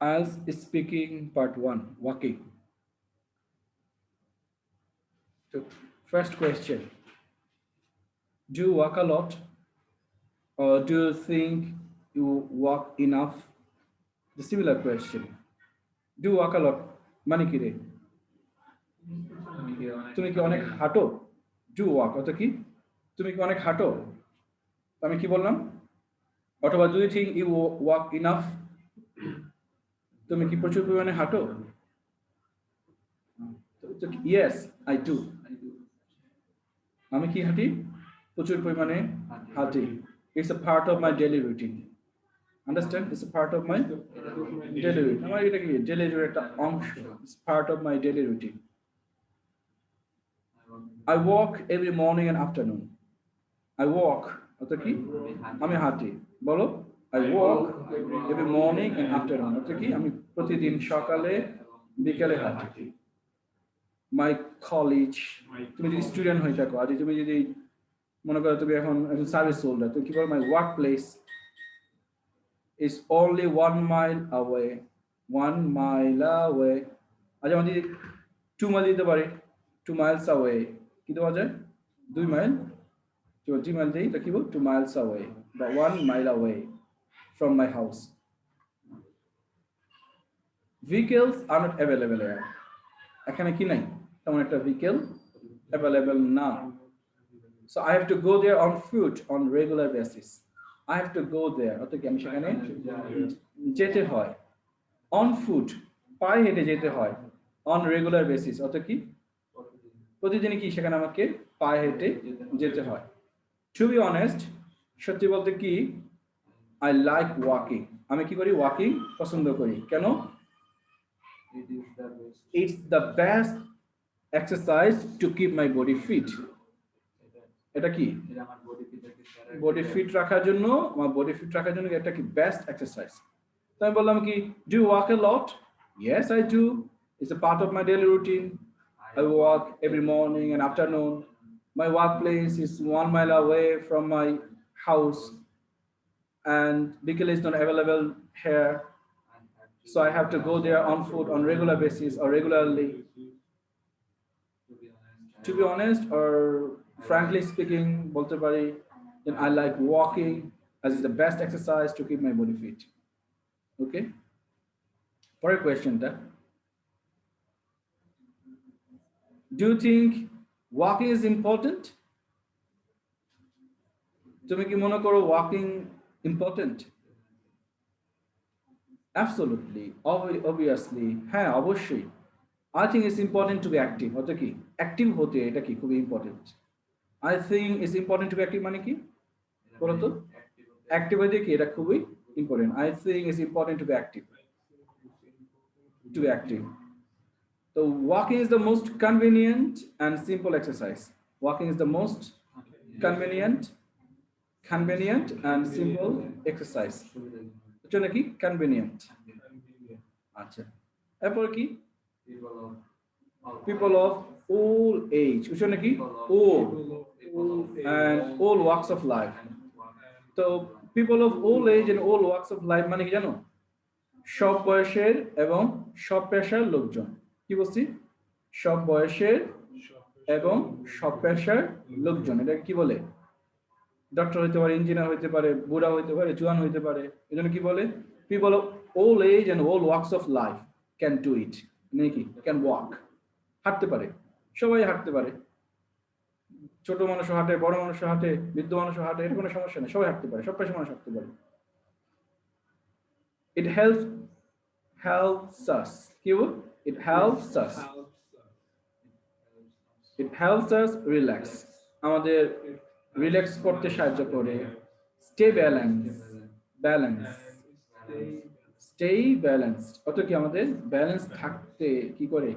As speaking part 1, walking. So first question, do you walk a lot or do you think you walk enough? The similar question, do you walk a lot মানে কি রে, তুমি কি অনেক হাঁটো? Do walk অর্থ কি তুমি কি অনেক হাঁটো? আমি কি বললাম? অথবা do you think you walk enough, তুমি কি প্রচুর পরিমাণে হাঁটো? ইয়েস আই ডু, আমি কি হাঁটি? প্রচুর পরিমাণে হাঁটি। It's a part of my daily routine. Understand? It's a part of my daily routine. আমার এটা কি daily routine একটা অংশ। It's part of my daily routine. I walk every morning and afternoon. I walk অর্থ কি আমি হাঁটি। বলো I walk every morning and afternoon অর্থ কি আমি প্রতিদিন সকালে বিকেলে হাঁটি। My college, তুমি যদি স্টুডেন্ট হয়ে থাকো, আজ তুমি যদি মনে করো তুমি এখন সার্ভিস হোল্ডার, তুমি কি বলো my workplace is only 1 mile away. 1 mile away. আচ্ছা আমি যদি 2 মাইল দিতে পারি, 2 miles away কি দেওয়া যায়? 2 মাইল। 2 মাইল দিই তা কি বল 2 miles away বা 1 mile away from my house. Vehicles are not available here. এখানে কি নাই তেমন একটা vehicle available না। So I have to go there on foot on regular basis. I have to go there অর্থ কি আমি সেখানে যেতে হয়। On foot পায়ে হেঁটে যেতে হয়। On regular basis অর্থ কি প্রতিদিনই কি সেখানে আমাকে পায়ে হেঁটে যেতে হয়। To be honest, সত্যি বলতে কি I like walking. আমি কি করি ওয়াকিং পছন্দ করি। কেন? It's the best exercise to keep my body fit. এটা কি বডি ফিট রাখার জন্য, আমার বডি ফিট রাখার জন্য এটা কি বেস্ট এক্সারসাইজ। তো আমি বললাম কি do you walk a lot? Yes I do, it's a part of my daily routine. I walk every morning and afternoon. My workplace is 1 mile away from my house and vehicle is not available here, so I have to go there on foot on regular basis or regularly. To be honest or frankly speaking বলতে পারি then I like walking as is the best exercise to keep my body fit. Okay, পরের কোয়েশ্চেনটা, do you think walking is important? তুমি কি মনে করো walking important? Absolutely, obviously, হ্যাঁ অবশ্যই। I think it's important to be active অর্থ কি অ্যাক্টিভ হতে এটা কি খুবই important. I think it's important to be active মানে কি বলো তো? অ্যাক্টিভ হতে কি এটা খুবই important. I think it's important to be active. To be active. So walking is the most convenient and simple exercise. Walking is the most convenient and simple exercise. এটা নাকি convenient। আচ্ছা এরপর কি people of all age, এটা নাকি all and all walks of life. তো people of all age and all walks of life মানে কি জানো? সব বয়সের এবং সব পেশার লোকজন। কি বলছি? সব বয়সের এবং সব পেশার লোকজন। এটা কি বলে? ডক্টর হইতে পারে, ইঞ্জিনিয়ার হইতে পারে, বুড়া হইতে পারে, জোয়ান হইতে পারে। এজন্য কি বলে? People of all age and all walks of life can do it. নাকি can walk, হাঁটতে পারে, সবাই হাঁটতে পারে। ছোট মানুষও হাঁটে, বড় মানুষও হাঁটে, বৃদ্ধ মানুষও হাঁটে, এর কোনো সমস্যা নেই, সবাই হাঁটতে পারে, সব পেশার মানুষ হাঁটতে পারে। It helps us. কি বল? It helps us. It helps us relax. আমাদের রিল্যাক্স করতে সাহায্য করে। Stay balanced অর্থ কি আমাদের ব্যালেন্স থাকতে কি করে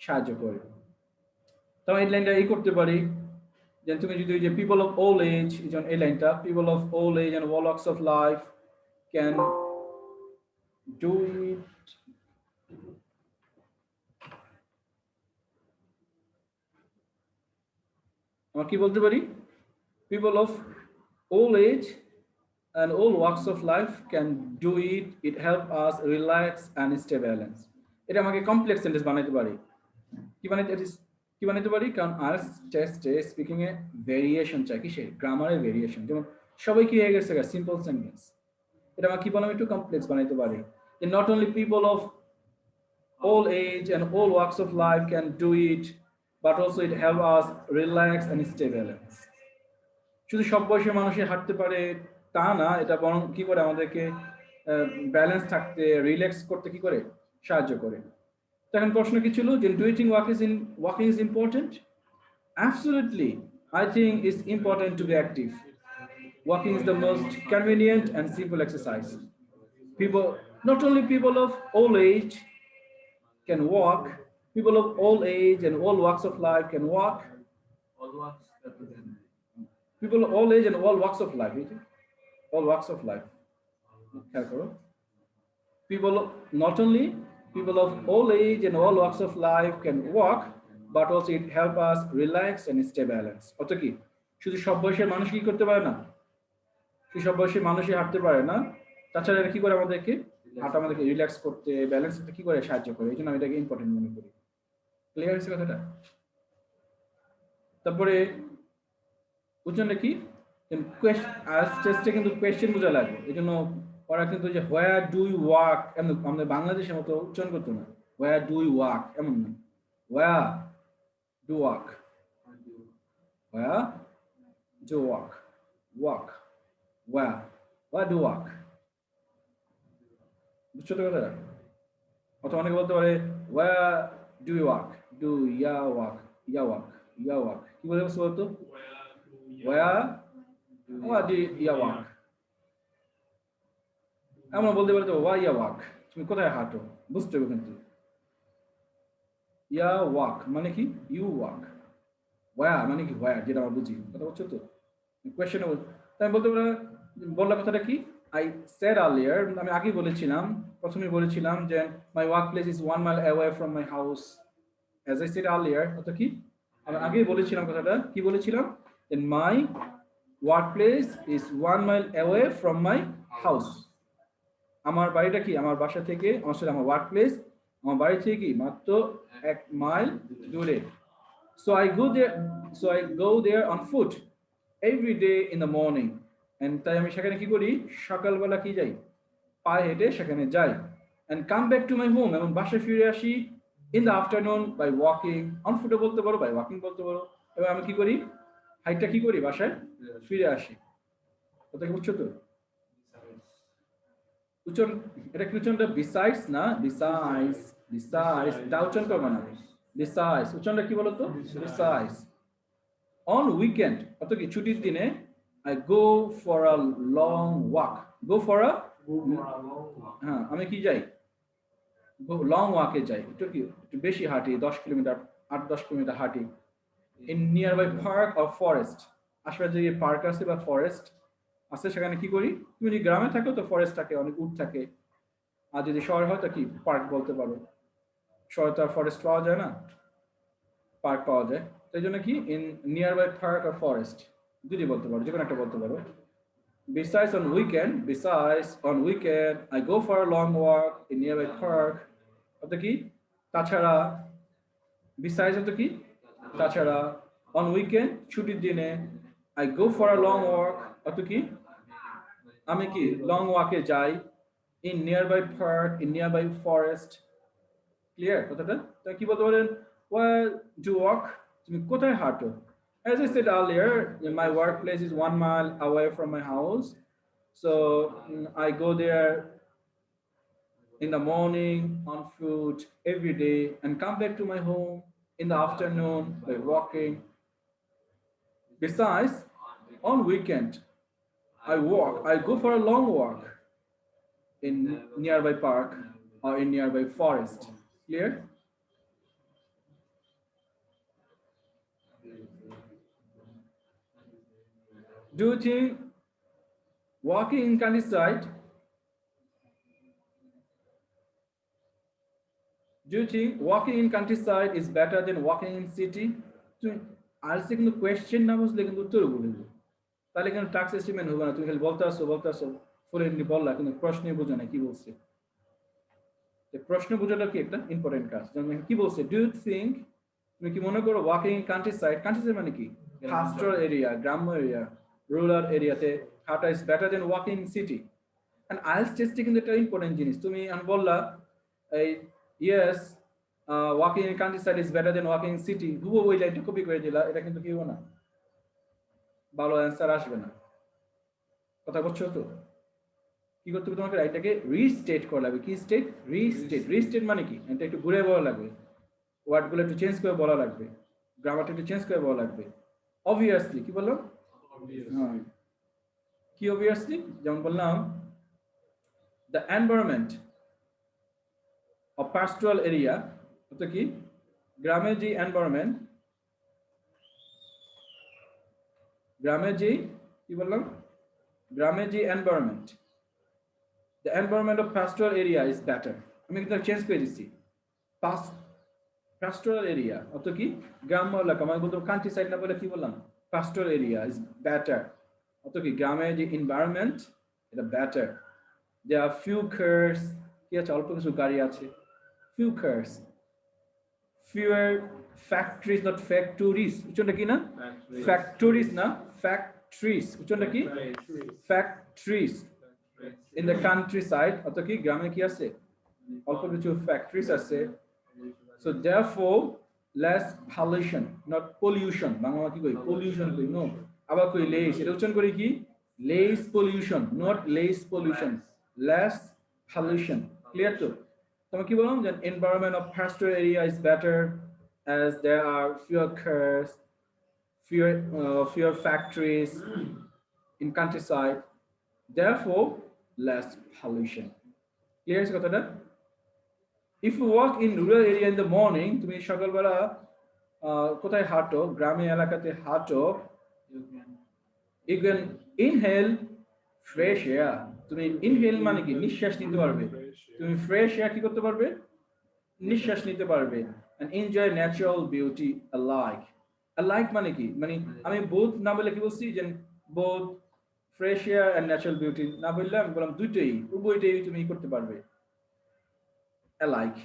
সাহায্য করে। তো এই লাইনটা এই করতে পারি যে তুমি যদি ওই যে পিপল অফ অল এজ, এই লাইনটা people of all age and all walks of life can do it. আমরা কি বলতে পারি? People of all age and all walks of life can do it. It help us relax and stay balanced. এটা আমাকে complex sentence বানাইতে পারি। কি বানাইতে কি বানাইতে পারি? কারণ আইএলটিএস টেস্টে স্পিকিং এ ভেরিয়েশন চাই, কিসের? গ্রামারের ভেরিয়েশন। যেমন সবাই কি হয়ে গেছে সিম্পল সেন্টেন্স, এটা আমরা কি বানাবো? একটু কমপ্লেক্স বানাইতে পারি। Not only people of all age and all walks of life can do it, but also it help us relax and stay balanced. শুধু সব বয়সের মানুষই হাঁটতে পারে তা না, এটা বরং কি করে আমাদেরকে ব্যালেন্স থাকতে, রিল্যাক্স করতে কি করে সাহায্য করে। এখন প্রশ্ন কি ছিল যে do you think walking is important? Absolutely, I think it's important to be active. Walking is the most convenient and simple exercise. People, not only people of all age can walk, people of all age and all walks of life can walk. People of all age and all walks of life, all walks of life. People, not only people of all age and all walks of life can walk, but also it help us relax and stay balanced. অত কি শুধু সব বয়সের মানুষ কি করতে পারে না? শুধু সব বয়সের মানুষই হাঁটতে পারে না, তাছাড়া এটা কি করে আমাদেরকে হাঁটা আমাদেরকে রিল্যাক্স করতে, ব্যালেন্স করতে কি করে সাহায্য করে। এই জন্য আমি এটাকে ইম্পর্টেন্ট মনে করি। ক্লিয়ার হয়েছে কথাটা? তারপরে বুঝছেন কি টেস্টে কিন্তু কোয়েশ্চেন বোঝা লাগবে। এই জন্য ওরা কিন্তু যে হোয়ার ডু ইউ ওয়াক এমন আমাদের বাংলাদেশের মতো উচ্চারণ করতো না। হোয়ার ডু ইউ ওয়াক এমন না, where do walk, where do walk, walk, where do walk. বুঝছো তো কথাটা? অথবা অনেকে বলতে পারে where do you walk, do ya walk, ya walk, ya walk. কি বলে বলতো? Where do ya walk. আমরা বলতে পারি তো ওয়াই ইয়া ওয়াক, তুমি কোথায় হাঁটো, বুঝতে হবে কিন্তু। ইয়া ওয়াক মানে কি? You walk. ওয়া মানে কি? হোয়ার, যেটা আমরা বুঝি। কথা বলছো তো? কোয়েশ্চেনেবল। তাই বলতে পারে, বললাম কথাটা কি? I said earlier, আমি আগেই বলেছিলাম, প্রথমে বলেছিলাম যে my workplace is 1 mile away from my house. As I said earlier, অত কি আমি আগেই বলেছিলাম কথাটা, কি বলেছিলাম? Then my workplace is 1 mile away from my house. আমার বাড়িটা কি? আমার বাসা থেকে, আমার ওয়ার্কপ্লেস আমার বাড়ি থেকে কি মাত্র 1 মাইল দূরে। So I go there on foot every day in the morning. And তাই আমি সেখানে কি করি? সকালবেলা কি যাই? পায়ে হেঁটে সেখানে যাই। And come back to my home, এবং বাসায় ফিরে আসি in the afternoon by walking. On foot বলতে পারো, by walking বলতে পারো। এবং আমি কি করি? হাইটটা কি করি? বাসায় ফিরে আসি। কথা কি বুঝছো তো? উচ্চারণ, এটা কি উচ্চারণটা? বিসাইডস না, বিসাইডস, বিসাইডস দা উচ্চারণ করবে না। বিসাইডস উচ্চারণটা কি বলতো? বিসাইডস। অন উইকেন্ড, অত কি ছুটির দিনে I go for a long walk. Go for a হ্যাঁ, আমি কি যাই? লং ওয়াকে যাই, একটু বেশি হাঁটি, 10 কিলোমিটার, 8-10 কিলোমিটার হাঁটি। In nearby park or forest, আশেপাশে যে পার্ক আছে বা ফরেস্ট আছে সেখানে কি করি? তুমি যদি গ্রামে থাকো তো ফরেস্ট থাকে, অনেক উট থাকে। আর যদি শহরে হয় তো কি পার্ক বলতে পারো। শহরে তো আর ফরেস্ট পাওয়া যায় না, পার্ক পাওয়া যায়। তাই জন্য কি in nearby park or forest যদি বলতে পারো, যে কোনো একটা বলতে পারো। Besides on weekend, I go for a long walk in nearby park. অত কি? তাছাড়া। Besides অত কি? তাছাড়া। On weekend, ছুটির দিনে, I go for a long walk. অত কি? আমি কি লং ওয়াকে যাই in nearby park, in nearby forest. Clear কথাটা? তাই কি বলতে পারেন? Where do you walk? তুমি কোথায় হাঁটো? As I said earlier, my workplace is 1 mile away from my house. So I go there in the morning on foot every day and come back to my home in the afternoon by walking. Besides, on weekend, I go for a long walk in nearby park or in nearby forest. Clear? Do you think walking in countryside? Do you think walking in countryside is better than walking in city? তুমি আরসে কিন্তু question না বুঝলে কিন্তু উত্তর বলে দেবে। তাহলে কিন্তু টাস্ক এস্টিমেট হবে না, তুমি খালি বলতে আসো ফ্লুয়েন্টলি বললা কিন্তু প্রশ্নে বোঝো না কি বলছে। প্রশ্ন বোঝাটা কি একটা ইম্পর্টেন্ট কাজ। যেমন কি বলছে, ডু ইউ থিঙ্ক, তুমি কি মনে করো ওয়াকিং ইন কান্ট্রি সাইড মানে কি পাস্টোরাল এরিয়া, গ্রাম্য এরিয়া, রুরাল এরিয়াতে হাঁটা is better than walking in city. And IELTS টেস্টে কিন্তু একটা ইম্পর্টেন্ট জিনিস, তুমি বললা এই yes walking in countryside is better than walking in city, হুবহু ওই লাইনটা কপি করে দিলা, এটা কিন্তু কি হবে না, ভালো অ্যান্সার আসবে না। কথা বলছো তো? কি করতে হবে তোমাকে, এটাকে রিস্টেট করা লাগবে। কি স্টেট? রিস্টেট মানে কি, এটা একটু ঘুরে বলা লাগবে, ওয়ার্ডগুলো একটু চেঞ্জ করে বলা লাগবে, গ্রামারটা একটু চেঞ্জ করে বলা লাগবে। অবভিয়াসলি কি বললাম? হ্যাঁ, কি অবভিয়াসলি? যেমন বললাম দ্য এনভায়রনমেন্ট অফ পাস্টোরাল এরিয়া, অর্থ কি গ্রামের যে এনভায়রনমেন্ট, গ্রামের যে কি বললাম, গ্রামের যে environment, the environment of pastoral area is better। আমি কিন্তু চেঞ্জ করে দিচ্ছি, pastoral area অর্থ কি গ্রাম্য এলাকা, আমি বলতে কান্ট্রি সাইড না বলে কি বললাম, pastoral area is better অর্থ কি গ্রামের যে এনভায়রনমেন্ট এটা better. there are few cars, কি আছে, অল্প কিছু গাড়ি আছে, few cars, fewer factories, not factories, উচ্চারণটা কি না, factories না, factories, উচ্চারণটা কি, factories in the countryside, অর্থাৎ কি গ্রামে কি আছে, অল্প কিছু ফ্যাক্টরিজ আছে। so therefore less pollution, not pollution, Bangla কি কই পলিউশন কই, নো, আবার কই লেস, এটা উচ্চারণ করি কি less pollution, not less pollution, less pollution। Clear তো? তুমি কি বললাম যে environment of pastoral area is better as there are fewer cars, fewer factories in countryside, therefore less pollution। Clear is কথাটা? if you walk in rural area in the morning, তুমি সকালবেলা কোথায় হাঁটো, গ্রামে এলাকাতে হাঁটো, you can inhale fresh air। তুমি inhale মানে কি নিঃশ্বাস নিতে পারবে, তুমি ফ্রেশ এয়ার কি করতে পারবে, নিঃশ্বাস নিতে পারবে, and enjoy natural beauty alike। alike মানে কি, মানে আমি both না বলে কি বলছি যে both fresh air and natural beauty না বললাম, বললাম দুইটাই, উভয়টাই তুমি করতে পারবে। অ্যালাইক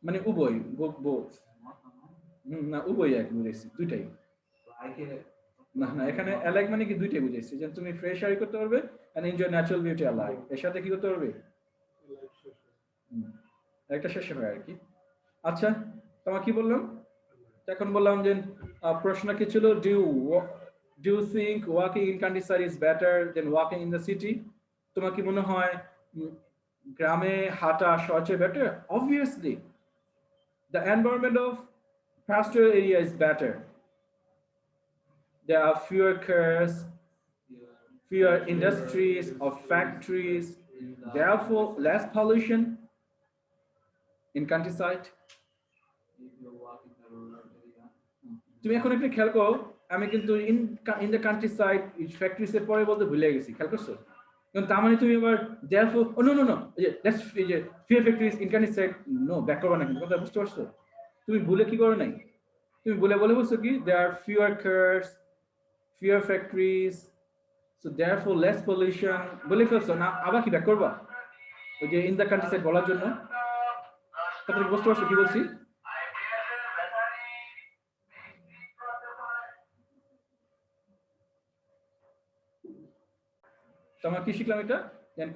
মানে উভয়, বোথ, না উভয় এক বুঝেছি, দুইটাই না, না এখানে অ্যালাইক মানে কি দুইটাই বুঝেছি, যে তুমি ফ্রেশ এয়ার করতে পারবে and enjoy natural beauty alike, এর সাথে কি করতে পারবে, একটা শেষে হয় আর কি। আচ্ছা তোমার কি বললাম এখন, বললাম যে প্রশ্ন কি ছিল, do you think walking in countryside is better than walking in the city? তোমার কি মনে হয় গ্রামে হাঁটা সবচেয়ে better? obviously the environment of pastoral area is better, there are fewer cars, fewer industries or factories, therefore less pollution in countryside। তুমি এখন একটা খেয়াল করো, আমি কিন্তু in the country side factories এর পরে বলতে ভুলে গেছি, খেয়াল করছো? কারণ তার মানে তুমি এবার therefore নো নো নো এই যে লেটস এই যে fear factories in countryside, no back করবা না, কিন্তু কথা বুঝতে পারছো? তুমি ভুলে কি করো নাই, তুমি বলে বলছো কি there are fewer cars, fewer factories, so therefore less pollution, বলে ফেলছো না, আবার কি ব্যাক করবা ওই যে ইন দ্য কান্ট্রি সাইড বলার জন্য? কথা বুঝতে পারছো কি বলছি? তোমার কি শিখলাম এটা,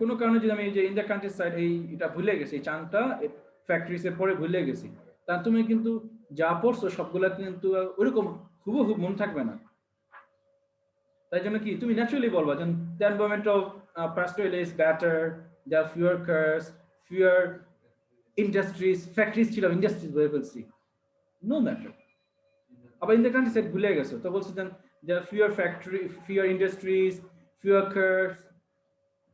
কোনো কারণে যদি আমি এই যে ইন দ্য কান্ট্রি সাইড এই এটা ভুলে গেছি, এই চানটা ফ্যাক্টরিজ এর পরে ভুলে গেছি, তা তুমি কিন্তু যা পড়ছো সবগুলা কিন্তু ওইরকম হুবহু মন থাকবে না। তাই জন্য কি তুমি ন্যাচুরালি বলবা যে the environment of pastoral is better, there are fewer cars, fewer industries, factories ছিল ইন্ডাস্ট্রিজ বলে ফেলছি, নো ম্যাটার। আবার ইন দ্য কান্ট্রি সাইড ভুলে গেছো তো বলছো then there are fewer factory, fewer industries, fewer cars,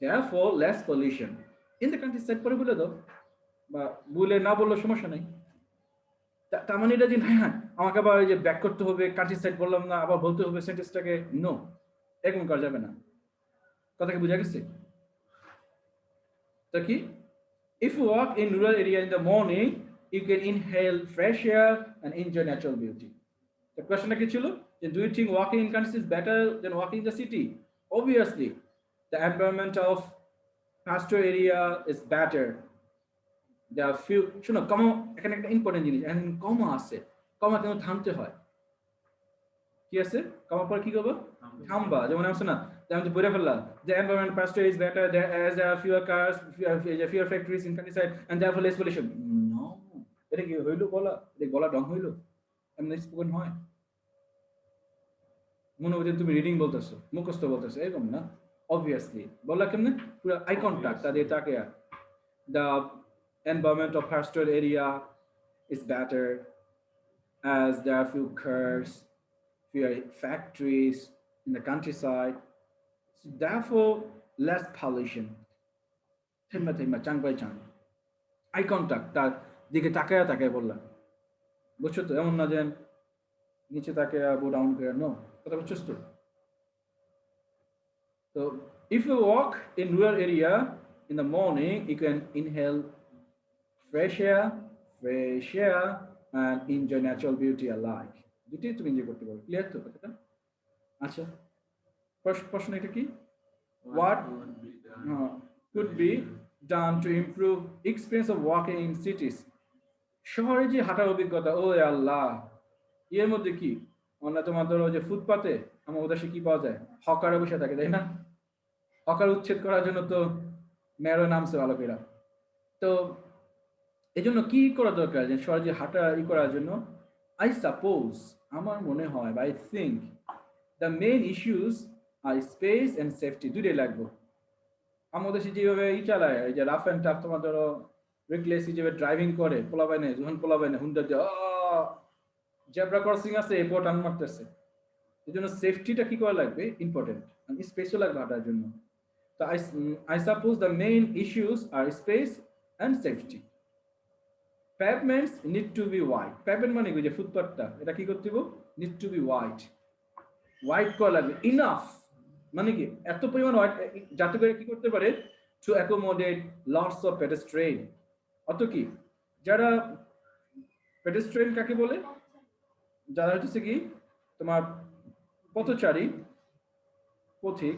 therefore less pollution in the countryside পরে বলে দাও, বা বলে না বললে সমস্যা নাই। তার মানে এটা যে হ্যাঁ আমাকে আবার এই যে ব্যাক করতে হবে, কান্ট্রি সাইড বললাম না আবার বলতে হবে সেন্টেন্সটাকে, নো, এরকম করা যাবে না। কথা কি বুঝা গেছে? তো কি if you walk in rural area in the morning you can inhale fresh air and enjoy natural beauty। তো কোশ্চেনটা কি ছিল, Do you think walking in countries is better than walking in the city? Obviously, the environment of pastoral area is better. There are few, শোনো কমা এখানে একটা important জিনিস, এখানে কমা আছে, কমা কেন থামতে হয়, কি আছে কমার পর কি করবো, থামবা, যেমন আছে না, আমি তো বলে ফেললাম, the environment pasture is better there, as there are fewer cars, fewer factories in countryside and therefore less pollution. No, এটা কি হইলো বলা, এটা গলা ডং হইলো, এমনি স্পোকেন হয়, মনে হচ্ছে তুমি রিডিং বলতেছো, মুখস্থ বলতেছো, এরকম না। অবভিয়াসলি বললা কেমনে, পুরো আই কন্টাক্ট তাদের তাকে, the environment of pastoral area is better as there are few cars, fewer factories in the countryside, so therefore less pollution. থেমা থেমা চাং বাই চাং, আই কন্টাক্ট তার দিকে তাকায় তাকায় বললাম, বুঝছো তো, এমন না যে নিচে তাকায় গো ডাউন করে, নো, কথা বুঝছো তো। So if you walk in rural area in the morning, you can inhale fresh air and enjoy natural beauty alike. দুটোই তুমি এনজয় করতে পারো, ক্লিয়ার তো কথাটা? আচ্ছা, প্রশ্ন এটা কি, what could be done to improve experience of walking in cities? শহরে যে হাঁটার অভিজ্ঞতা, ও আল্লাহ, এর মধ্যে কি আমরা তোমার ধরো যে ফুটপাতে আমার উদাসে কি পাওয়া যায়, হকারে বসে থাকে, তাই না? হকার উচ্ছেদ করার জন্য তো মেয়র নামছে ভালো করে, তো এই জন্য কি করা দরকার, যে শহরে যে হাঁটা ই করার জন্য, আই সাপোজ, আমার মনে হয়, I think the main issues are space and safety, দুটোই লাগবে। আমাদের দেশে যেভাবে ই চালায়, এই যে রাফ অ্যান্ড টাফ, তোমার ধরো রিকলেস যেভাবে ড্রাইভিং করে, পোলাবাইনে যখন পোলাবাইনে হুন্ডা দিয়ে জেব্রা ক্রসিং আছে এরপর টান মারতেছে, এই জন্য সেফটিটা কি করা লাগবে, ইম্পর্টেন্ট, স্পেসও লাগবে হাঁটার জন্য। তো I suppose the main issues are space and safety. Pavements need to be wide. Pavement মানে কি, যে ফুটপাথটা, এটা কি করতে হবে, need to be wide. Wide করা লাগবে, enough মানে কি, এত পরিমাণ ওয়াইড যাতে করে কি করতে পারে, to accommodate lots of pedestrian। অত কি, যারা পেডেস্ট্রিয়ান কাকে বলে, যারা হচ্ছে কি তোমার পথচারী, পথিক,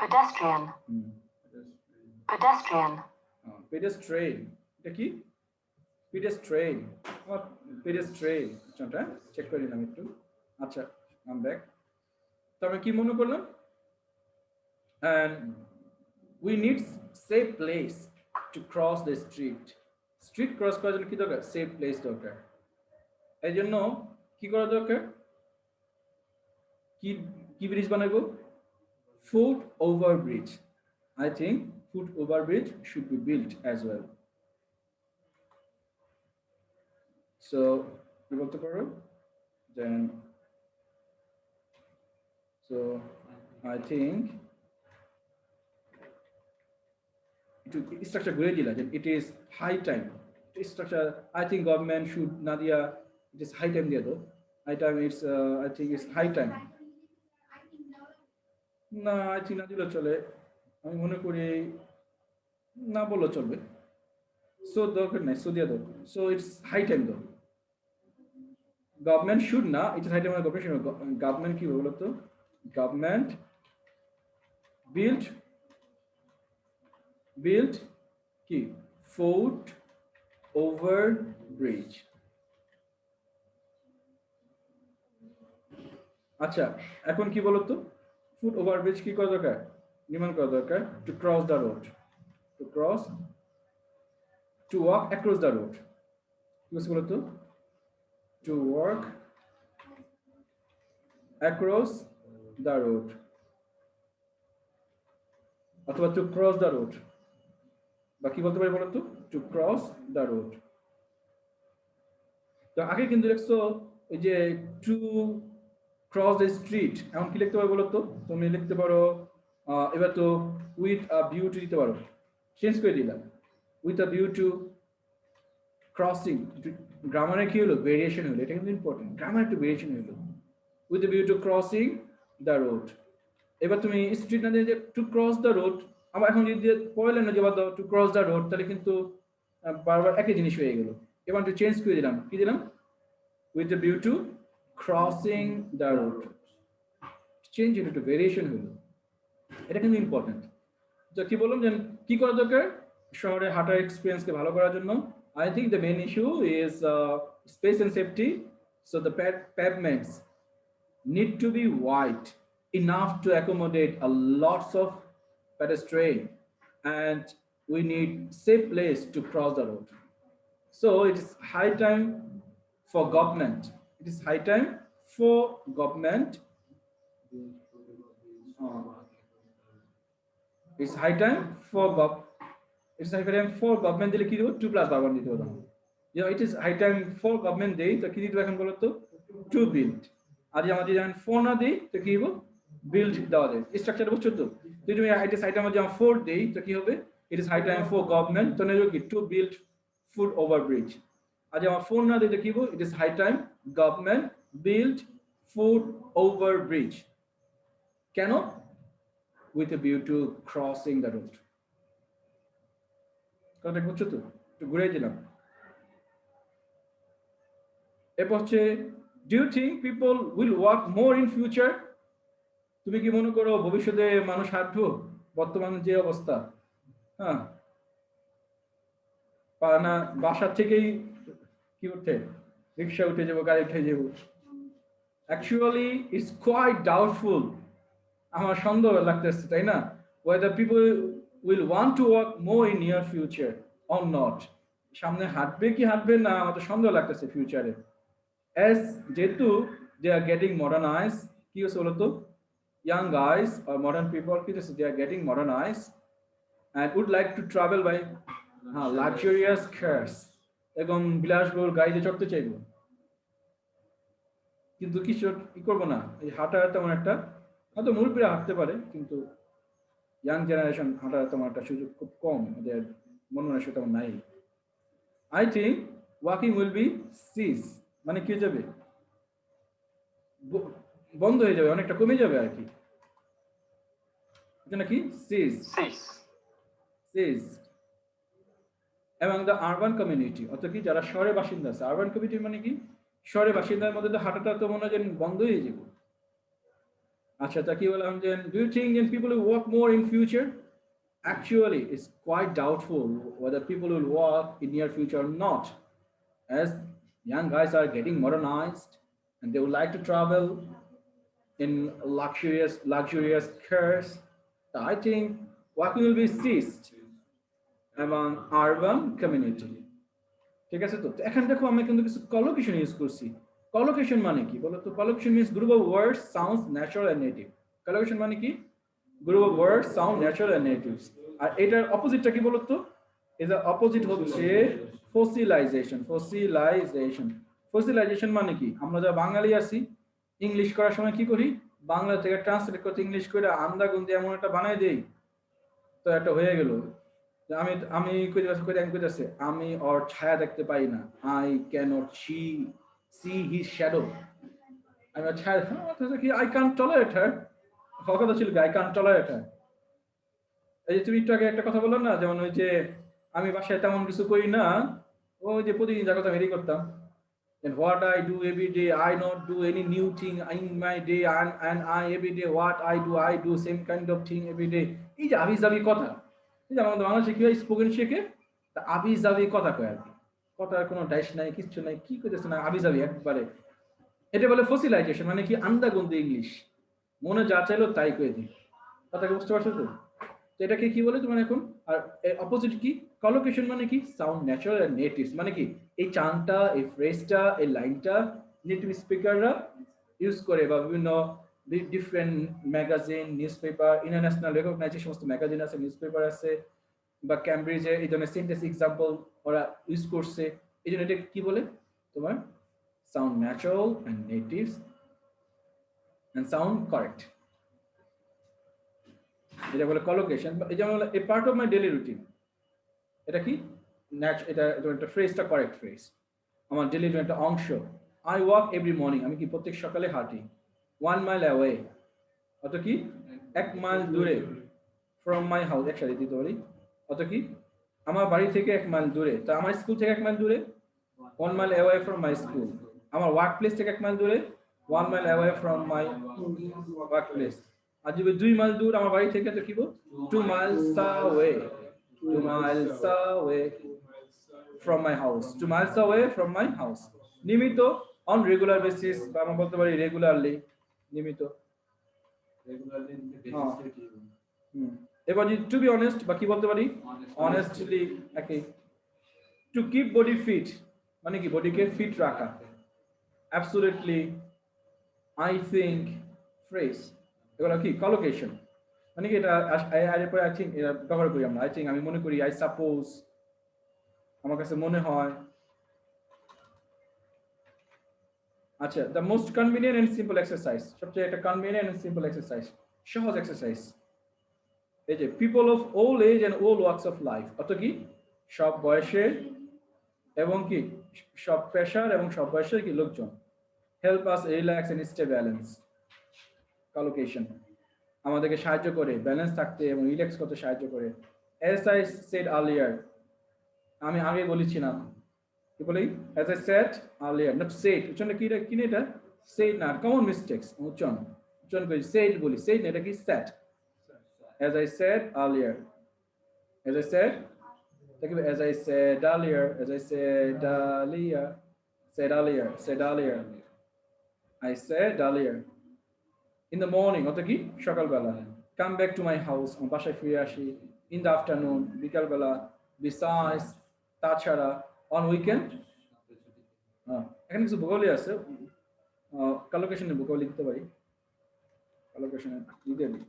pedestrian pedestrian পেডেস্ট্রিয়ান, এটা কি, পেডেস্ট্রিয়ান, পেডেস্ট্রিয়ান, আচ্ছা চেক করে নিলাম একটু। আচ্ছা, আম ব্যাক। তো আমি কি মনে করলাম, and we need safe place to cross the street cross করার জন্য কি দরকার, সেফ প্লেস দরকার। এই জন্য কি করা দরকার, কি কি ব্রিজ বানাবো, foot over bridge. I think foot over bridge should be built as well. So কি বলতে পারো, then so I think structure ঘুরে দিলা, যে it is high time structure, I think government should Nadia, it is high time দিয়ে দাও, high time, it's I think it's high time, না I think না দিলে চলে, আমি মনে করি না বললে চলবে, সো দরকার নাই, সো দিয়ে দাও, সো ইটস হাই টাইম দাও, গভর্নমেন্ট শুড না, ইটস হাই টাইম, গভর্নমেন্ট কি বলো তো, গভর্নমেন্ট বিল্ড কি ফুট ওভার ব্রিজ। আচ্ছা, এখন কি বলো তো, ফুট ওভার ব্রিজ কি করা দরকার, নির্মাণ করা দরকার, to cross the road, to walk across the road, কি বলছে বলো তো, to walk across the road, অথবা টু ক্রস দ্য রোড, বা কি বলতে পারি বলো তো, টু ক্রস দ্য রোড। তো আগে কিন্তু দেখছো ওই যে টু ক্রস দ্য স্ট্রিট, এমন কি লিখতে পারো বলো তো, তুমি লিখতে পারো, এবার তো উইথ আ ভিউ টু দিতে পারো, চেঞ্জ করে দিলাম, with a view to crossing, গ্রামারে কি হলো, ভেরিয়েশন হলো, এটা কিন্তু ইম্পর্টেন্ট, গ্রামার একটু ভেরিয়েশন হলো, with a view to crossing the road. এবার তুমি স্ট্রিট না দিয়ে টু ক্রস দ্য রোড আমার এখন যদি পরের লাইনে যে বাদ টু ক্রস দ্য রোড, তাহলে কিন্তু বারবার একই জিনিস হয়ে গেল। এবার একটু চেঞ্জ করে দিলাম, কি দিলাম, with the view to crossing the road, change এটা একটু ভেরিয়েশন হলো, এটা কিন্তু ইম্পর্টেন্ট। তো কি বললাম যে কি করা দরকার শহরে হাঁটার এক্সপিরিয়েন্সকে ভালো করার জন্য? I think the main issue is space and safety. So the pavements need to be wide enough to accommodate a lots of pedestrian, and we need safe place to cross the road. So it is high time for government, it is high time for government, uh, it's high time for it's high time for government দিলে কি দেব 2 plus বারবার দিতে হবে। it is high time for government দেই তো কি দিতে এখন বলো তো to build। আর যদি আমাদের যখন 4 না দেই তো কি হবে build দেওয়া যায়, স্ট্রাকচারটা বুঝছো তো? যদি তুমি it is high time যদি আমরা 4 দেই তো কি হবে it is high time for government তো নেব কি to build foot over bridge। আর যদি আমরা 4 না দেই তো কি হবে it is high time government build foot over bridge। কেন? with a view to crossing the road। কথাটা বুঝছো তো? একটু ঘুরে দিলাম। এরপর হচ্ছে do you think people will walk more in future? তুমি কি মনে করো ভবিষ্যতে মানুষ হাঁটবো? বর্তমান যে অবস্থা, হ্যাঁ, না বাসার থেকেই কি উঠে রিক্সা উঠে যাবো, গাড়ি উঠে যাবো? অ্যাকচুয়ালি ইটস কোয়াইট ডাউটফুল, আমার সন্দেহ লাগতেছে, তাই না? whether people will want to walk more in near future or not, সামনে হাঁটবে কি হাঁটবে না আমার তো সন্দেহ লাগতেছে ফিউচারে। as যেহেতু they are getting modernized, কি হচ্ছে বলতো, young guys or modern people কি হচ্ছে they are getting modernized and would like to travel by luxurious cars, এবং বিলাসবহুল গাড়িতে চড়তে চাইবো, কিন্তু কিছু কি করবো না, এই হাঁটা তেমন একটা, হয়তো মুরব্বীরা হাঁটতে পারে কিন্তু ইয়াং জেনারেশন হাঁটার তেমন একটা সুযোগ খুব কম, ওদের মন মানসিকতা তেমন নাই। I think walking will be cease, মানে কি হয়ে যাবে, বন্ধ হয়ে যাবে, অনেকটা কমে যাবে আর কি, এটা নাকি সিজ সিজ এবং দ্য আরবান কমিউনিটি, অর্থাৎ কি যারা শহরের বাসিন্দা আছে, আরবান কমিউনিটি মানে কি শহরের বাসিন্দার মধ্যে তো হাঁটাটা তো মনে হয় যে বন্ধ হয়ে যাবে। আচ্ছা, তা কি বললাম যে do you think in people will walk more in future? Actually, it's quite doubtful whether people will walk in near future or not, as young guys are getting modernized and they would like to travel in luxurious cars. So I think walking will be ceased among urban community. ঠিক আছে, তো এখন দেখো আমরা কিন্তু কিছু collocation use করছি। Collocation মানে কি বলো তো? Collocation means group of words sounds natural and native. Collocation মানে কি? Group of words sound natural and natives. আর এটার অপোজিটটা কি বলো তো? এর অপোজিট হচ্ছে ফসিলাইজেশন। ফসিলাইজেশন ফসিলাইজেশন মানে কি? আমরা যারা বাঙালি আছি ইংলিশ করার সময় কি করি, বাংলা থেকে ট্রান্সলেট করতে ইংলিশ করে আন্দাগুন্দি এমন একটা বানাই দেই, তো একটা হয়ে গেল। আমি আমি কইতাছি আমি ওর ছায়া দেখতে পাই না, I can't see his shadow. আমি ওর ছায়া কি আই ক্যান্ট টলারেট হার, কথা ছিল আই ক্যান্ট টলারেট হার। এই যে তুমি একটু আগে একটা কথা বললাম না, যেমন ওই যে আমি বাসায় তেমন কিছু করি না, ওই যে প্রতিদিন যা কথা হেরি করতাম, and what I do every day, I not do any new thing in my day, and I every day what I do same kind of thing every day। এই যে আবি যাবি কথা, এই যে আমাদের বাংলাদেশে কি হয় স্পোকেন শেখে, তা আবি যাবি কথা কয় আর কি, কথার কোনো ডাইস নাই, কিচ্ছু নাই, কি করতেছে না আবি যাবি একবারে। এটা বলে ফসিলাইজেশন, মানে কি আন্দাগন্দি ইংলিশ, মনে যা চাইলো তাই কয়ে দিই। কথাকে বুঝতে পারছো তো? এটাকে কি বলে তোমার এখন? আর অপোজিট কি? কলোকেশন মানে কি? সাউন্ড ন্যাচারাল এন্ড নেটিভস, মানে কি এই চানটা, এই ফ্রেজটা, এই লাইনটা নেটিভ স্পিকাররা ইউজ করে, বা বিভিন্ন different magazine, newspaper, international recognise যে সমস্ত ম্যাগাজিন আছে, নিউজ পেপার আছে, বা ক্যামব্রিজে এই ধরনের সেন্টেন্স এক্সাম্পল ওরা ইউজ করছে, এই জন্য এটা কি বলে তোমার sound natural and natives and sound correct, এটা বলে কলোকেশন। এই যেমন a part of my daily routine, এটা কি এটা একটা ফ্রেজটা কারেক্ট ফ্রেজ, আমার ডেইলি রুটিন একটা অংশ। আই ওয়াক এভরি মর্নিং, আমি কি প্রত্যেক সকালে হাঁটি। 1 মাইল অ্যাওয়ে, অত কি 1 মাইল দূরে, from my house একসাথে দিতে পারি অত কি আমার বাড়ি থেকে 1 মাইল দূরে তো আমার স্কুল থেকে 1 মাইল দূরে 1 mile away from my school আমার ওয়ার্ক প্লেস থেকে 1 মাইল দূরে 1 mile away from my work place আর যদি 2 মাইল দূর আমার বাড়ি থেকে তো কি বল 2 miles away 2 miles away from my house 2 miles away from my house নিয়মিত on regular basis বা আমরা বলতে পারি regularly নিয়মিত এবার যদি টু বি অনেস্ট বা কি বলতে পারি অনেস্টলি একই টু কিপ বডি ফিট মানে কি বডিকে ফিট রাখা অ্যাবসলিউটলি আই থিংক ফ্রেজ এগুলো কি কলোকেশন মানে কি এটা এরপরে আই থিঙ্ক এটা ব্যবহার করি আমরা আই থিঙ্ক আমি মনে করি আই সাপোজ আমার কাছে মনে হয় আচ্ছা the most convenient and simple exercise সবচেয়ে একটা কনভিনিয়েন্ট এন্ড সিম্পল এক্সারসাইজ সহজ এক্সারসাইজ এই যে people of all age and all works of life অত কি সব বয়সের এবং কি সব পেশার এবং সব বয়সের কি লোকজন help us relax and stay balance collocation আমাদেরকে সাহায্য করে ব্যালেন্স থাকতে এবং রিল্যাক্স করতে সাহায্য করে as I said earlier আমি আগে বলেছিলাম কি বলি as I said earlier not said উচ্চারণ কি কি এটা said না কমন মিস্টেকস উচ্চারণ করি said বলি said এটা কি said as I said earlier as I said as I said earlier as I said earlier said earlier I said earlier in the morning অত কি সকালবেলা come back to my house আমার বাসায় ফিরে আসি in the afternoon বিকালবেলা besides তাছাড়া on weekend এখানে কিছু ভূগোলই আছে কলোকেশনে ভূগোল লিখতে পারি কলোকেশনে লিখে দিই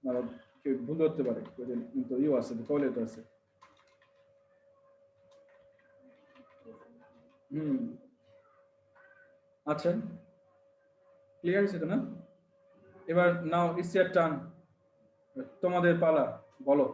না কেউ ভুল করতে পারে কিন্তু ইউ আছে ভূগোলে তো আছে আচ্ছা ক্লিয়ার হয়েছে তো না এবার নাও ইটস ইয়ার টার্ন তোমাদের পালা বলো